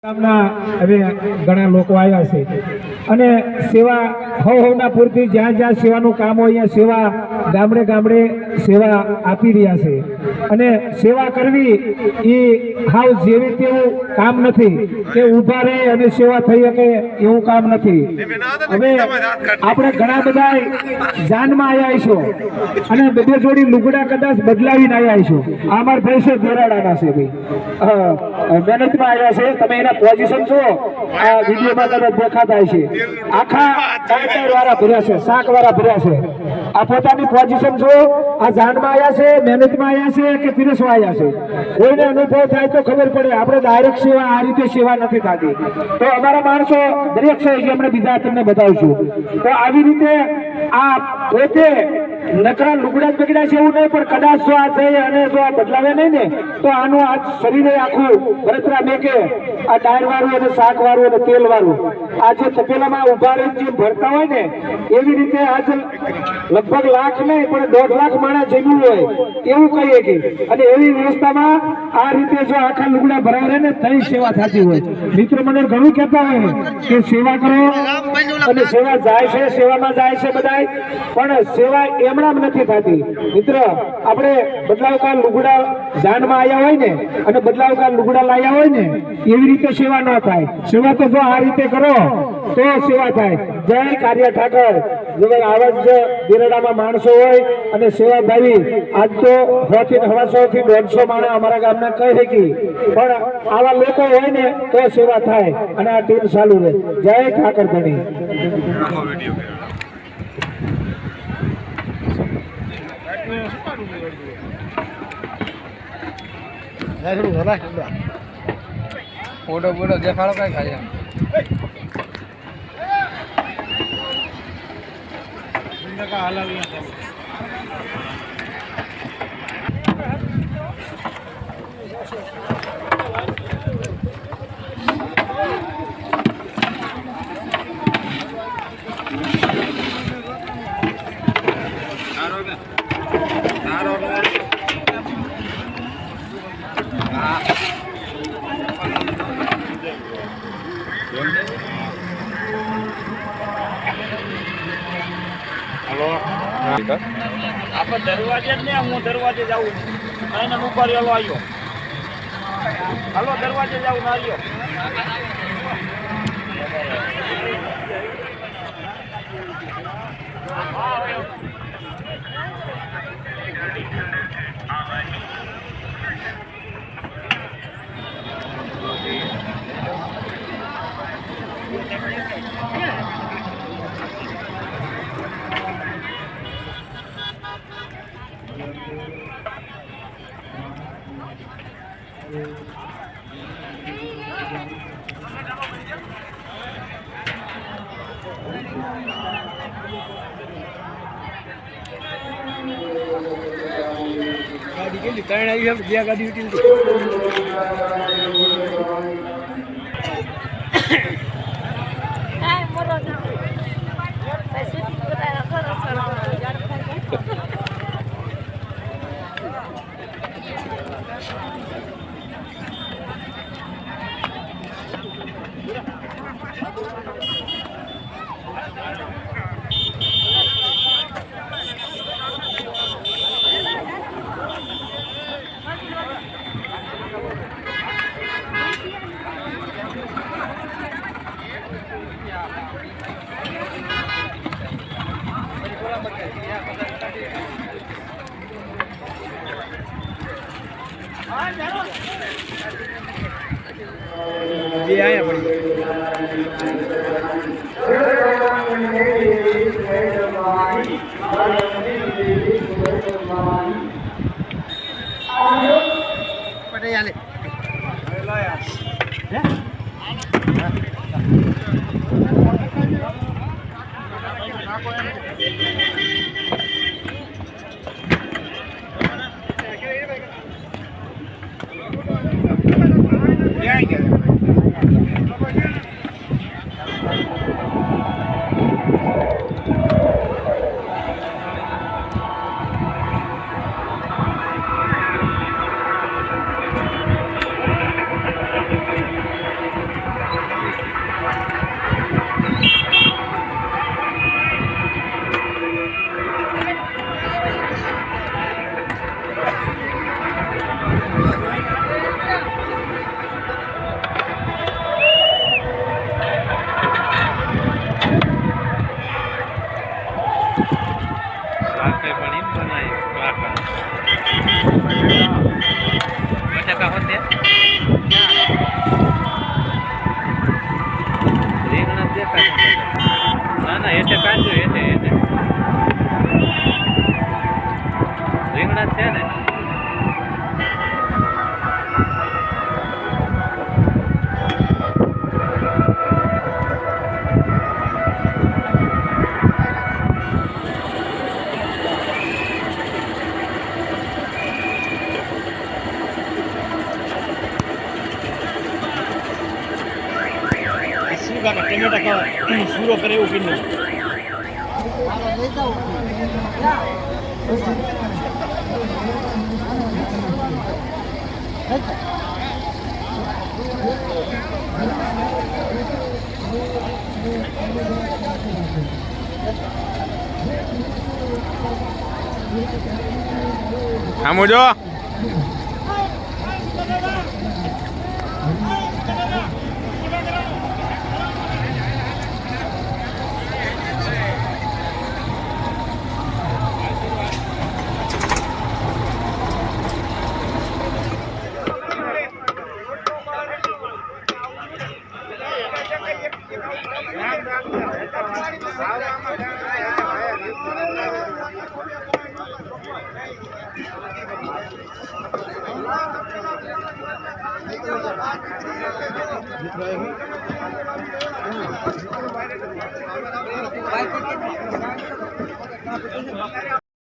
ગામના હવે ઘણા લોકો આવ્યા છે અને સેવા હવના પૂરતી જ્યાં જ્યાં સેવાનું કામ હોય ત્યાં સેવા ગામડે ગામડે સેવા આપી રહ્યા છે અને સેવા કરવી એ હાવ જેવી તેવું કામ નથી કે ઊભા રહે અને સેવા થઈ શકે એવું કામ નથી। હવે આપણે ઘણા બધા જાનમાં આવ્યા છો અને બધે જોડી લુગડા કદાચ બદલાવીને આવ્યા છો। આ અમારા ભાઈ છે ધોરાડાના છે ભાઈ મહેનતમાં આવ્યા છે। તમે એના પોઝિશન જો આ વિડીયોમાં કદાચ દેખાતા છે આખા ટાઈટર વાળા ભર્યા છે શાક વાળા ભર્યા છે। આ પોતાની પોઝિશન જો આ જાનમાં આવ્યા છે મહેનતમાં આવ્યા છે કે પીરસવા આવ્યા છે કોઈને અનુભવ થાય તો ખબર પડે। આપણે ડાયરેક્ટ સેવા આ રીતે સેવા નથી થતી તો અમારા માણસો દરેક છે જે આપણે બીજા તમને બતાવશું તો આવી રીતે આ પોતે નકરા લુગડા બગડ્યા છે એવું નહીં પણ કદાચ જો આ થઈ અને જો આ બદલાવે નહીં ને તો આનું આ શરીરે આખું બળતરા મેકે આ ડાયર વાળું અને શાક વાળું અને તેલ વાળું આ જે તપેલામાં ઉભા રહીને જે ભરતા હોય ને એવી રીતે આજ લગભગ લાખ નહીં પણ 1.5 લાખ માણસ જમ્યું હોય એવું કહીએ કે અને એવી વ્યવસ્થામાં આ રીતે જો આખા લુગડા ભરાય રહે ને તઈ સેવા થતી હોય। મિત્રો મને ઘણું કહેતા હોય કે સેવા કરો અને સેવા જાય છે સેવામાં જાય છે બધાય પણ સેવા એમણામ નથી થતી। મિત્ર આપણે બદલાવકાર લુગડા જાનમાં આવ્યા હોય ને અને બદલાવકાર લુગડા લાવ્યા હોય ને એવી રીતે સેવા ન થાય। સેવા તો જો આ રીતે કરો તો સેવા થાય। જય કાર્ય ઠાકર જેવા આવા જ બિરડામાં માણસો હોય અને સેવા ભાવી આજ તો 100 થી 150 માણસ અમારા ગામના કહે કે પણ આવા લોકો હોય ને તો સેવા થાય અને આ ટીમ ચાલુ રહે। જય ઠાકર ધણી। फोटो बोटो देखाड़ो कई खाली आप दरवाजे ने हूँ दरवाजे जाऊँ मैंने ऊपर हेलो आयो हेलो दरवाजे जाऊँ ना आयो गाड़ी के लिए तैयार आई है दिया गाड़ी उठी हाय मोरो पैसे बताया ये आया बड़ी पटे શું કાકા ટમેટા શૂરો કરે એવું પીને આમ જો બાઈક